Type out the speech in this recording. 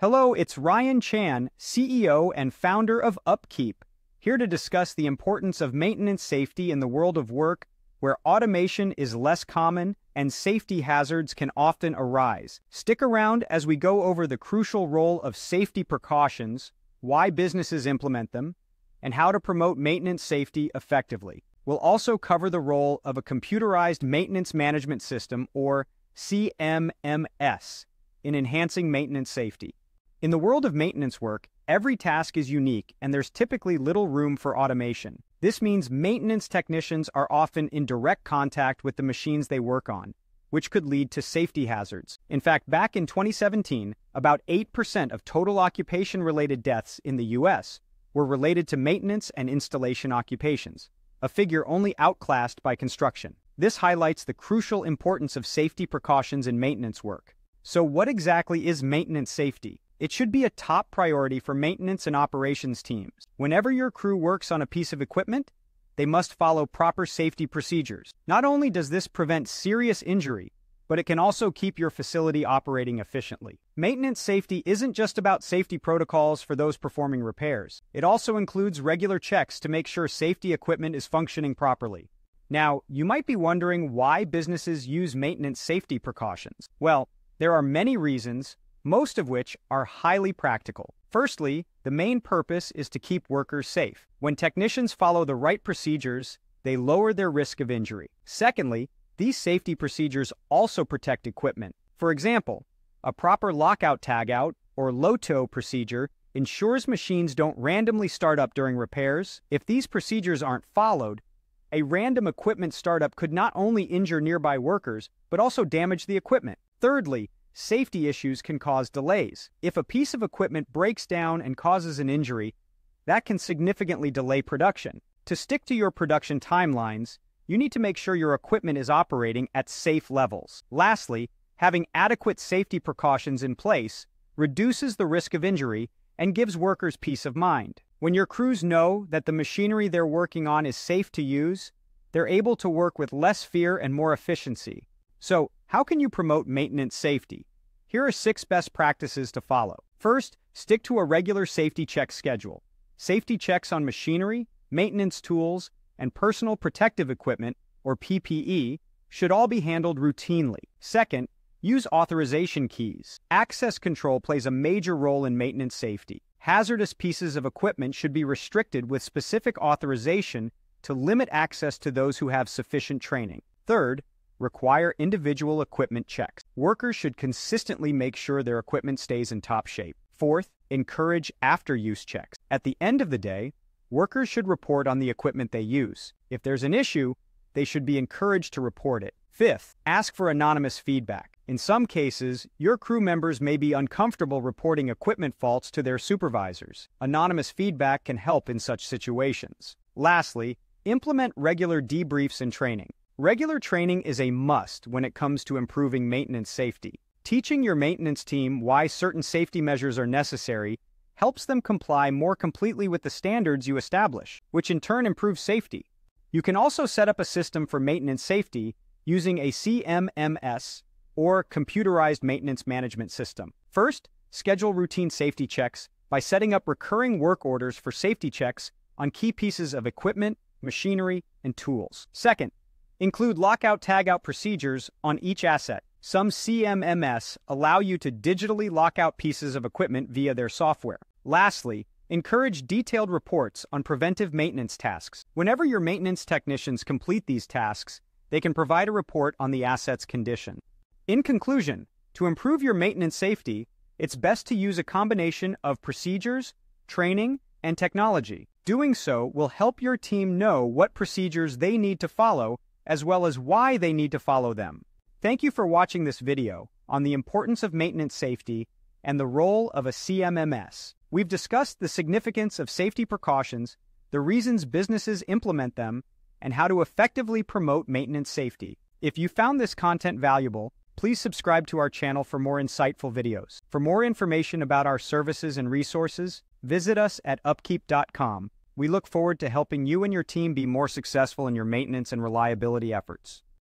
Hello, it's Ryan Chan, CEO and founder of Upkeep, here to discuss the importance of maintenance safety in the world of work where automation is less common and safety hazards can often arise. Stick around as we go over the crucial role of safety precautions, why businesses implement them, and how to promote maintenance safety effectively. We'll also cover the role of a computerized maintenance management system, or CMMS, in enhancing maintenance safety. In the world of maintenance work, every task is unique and there's typically little room for automation. This means maintenance technicians are often in direct contact with the machines they work on, which could lead to safety hazards. In fact, back in 2017, about 8% of total occupation-related deaths in the U.S. were related to maintenance and installation occupations, a figure only outclassed by construction. This highlights the crucial importance of safety precautions in maintenance work. So what exactly is maintenance safety? It should be a top priority for maintenance and operations teams. Whenever your crew works on a piece of equipment, they must follow proper safety procedures. Not only does this prevent serious injury, but it can also keep your facility operating efficiently. Maintenance safety isn't just about safety protocols for those performing repairs. It also includes regular checks to make sure safety equipment is functioning properly. Now, you might be wondering why businesses use maintenance safety precautions. Well, there are many reasons, most of which are highly practical. Firstly, the main purpose is to keep workers safe. When technicians follow the right procedures, they lower their risk of injury. Secondly, these safety procedures also protect equipment. For example, a proper lockout tagout or LOTO procedure ensures machines don't randomly start up during repairs. If these procedures aren't followed, a random equipment startup could not only injure nearby workers, but also damage the equipment. Thirdly, safety issues can cause delays. If a piece of equipment breaks down and causes an injury, that can significantly delay production. To stick to your production timelines, you need to make sure your equipment is operating at safe levels. Lastly, having adequate safety precautions in place reduces the risk of injury and gives workers peace of mind. When your crews know that the machinery they're working on is safe to use, they're able to work with less fear and more efficiency. So, how can you promote maintenance safety? Here are 6 best practices to follow. First, stick to a regular safety check schedule. Safety checks on machinery, maintenance tools, and personal protective equipment, or PPE, should all be handled routinely. Second, use authorization keys. Access control plays a major role in maintenance safety. Hazardous pieces of equipment should be restricted with specific authorization to limit access to those who have sufficient training. Third, require individual equipment checks. Workers should consistently make sure their equipment stays in top shape. Fourth, encourage after-use checks. At the end of the day, workers should report on the equipment they use. If there's an issue, they should be encouraged to report it. Fifth, ask for anonymous feedback. In some cases, your crew members may be uncomfortable reporting equipment faults to their supervisors. Anonymous feedback can help in such situations. Lastly, implement regular debriefs and training. Regular training is a must when it comes to improving maintenance safety. Teaching your maintenance team why certain safety measures are necessary helps them comply more completely with the standards you establish, which in turn improves safety. You can also set up a system for maintenance safety using a CMMS, or Computerized Maintenance Management System. First, schedule routine safety checks by setting up recurring work orders for safety checks on key pieces of equipment, machinery, and tools. Second, include lockout-tagout procedures on each asset. Some CMMS allow you to digitally lock out pieces of equipment via their software. Lastly, encourage detailed reports on preventive maintenance tasks. Whenever your maintenance technicians complete these tasks, they can provide a report on the asset's condition. In conclusion, to improve your maintenance safety, it's best to use a combination of procedures, training, and technology. Doing so will help your team know what procedures they need to follow, as well as why they need to follow them. Thank you for watching this video on the importance of maintenance safety and the role of a CMMS. We've discussed the significance of safety precautions, the reasons businesses implement them, and how to effectively promote maintenance safety. If you found this content valuable, please subscribe to our channel for more insightful videos. For more information about our services and resources, visit us at upkeep.com. We look forward to helping you and your team be more successful in your maintenance and reliability efforts.